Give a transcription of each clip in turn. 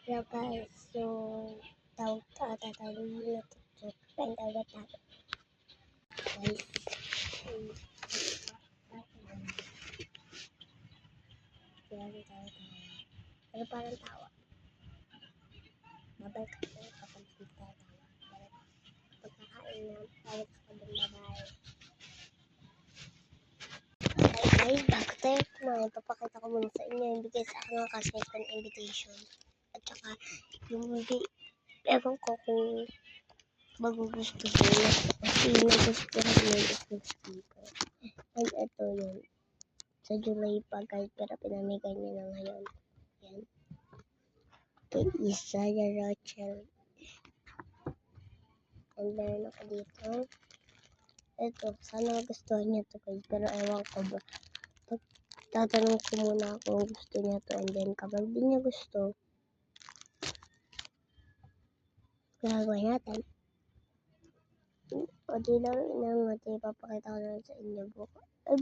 Hello guys, yung tatanong muna ito. Friend agad natin. Guys, pero parang tawa. Babay ka po kapag hindi tawa. Pagkakain na, balik ka din babay. Guys, bago tayo kumain, papakita ko muna sa inyo yung bigay sa akin ng classmate ko ng invitation. At saka, yung ewan ko kung magugustuhin. Kasi nagustuhan mo yung speaker. And ito yun. Sa July pa guys, pero pinamigay niya na ngayon. Yan. Kay Isaiah Rachel. And meron ako dito. Ito, sana magustuhan niya to guys. Pero ewan ko ba. Tatanong ko muna kung gusto niya to. And then kapag di niya gusto, gagawin natin. O di lang natin ipapakita ko na sa inyo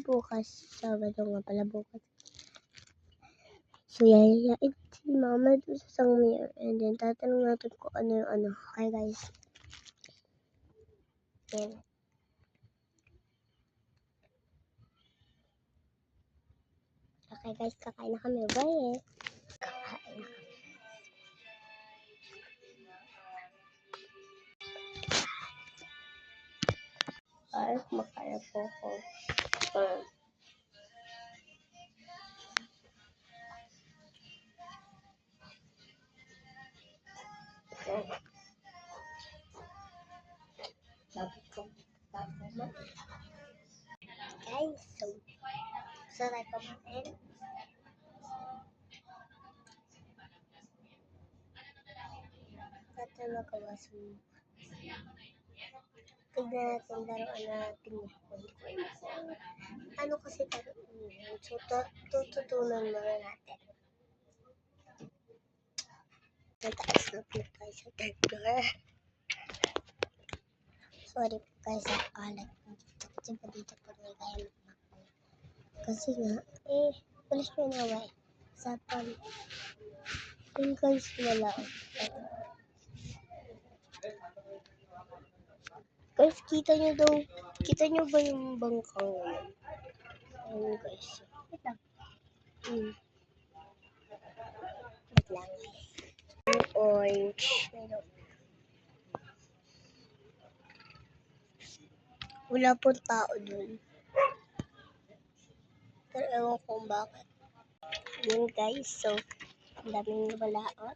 bukas. Sabado nga pala bukas. So, yayayain si mama doon sa Sangmir. And then, tatanong natin kung ano yung ano. Okay, guys. Yan. Okay, guys. Kakain na kami. Bye. Kakain na kami. Ay, makaya po ko. Guys, so tayo kumain. Tayo magawa sa tignan natin laruan natin yung ano kasi laruan yun. So, tututunan muna natin. Nataas na po tayo sa third floor. Sorry po guys, sa kalat dito. Kasi pa dito po may kaya magmakbo. Kasi nga, walis ko na ba sa pan. Yung guys wala. Guys, kita nyo ba yung bangkang yun? Ayun guys. Wait lang. Wait lang guys. Yung orange. Wala pong tao dun. Pero ewan kung bakit. Yun guys, so, ang daming balaot.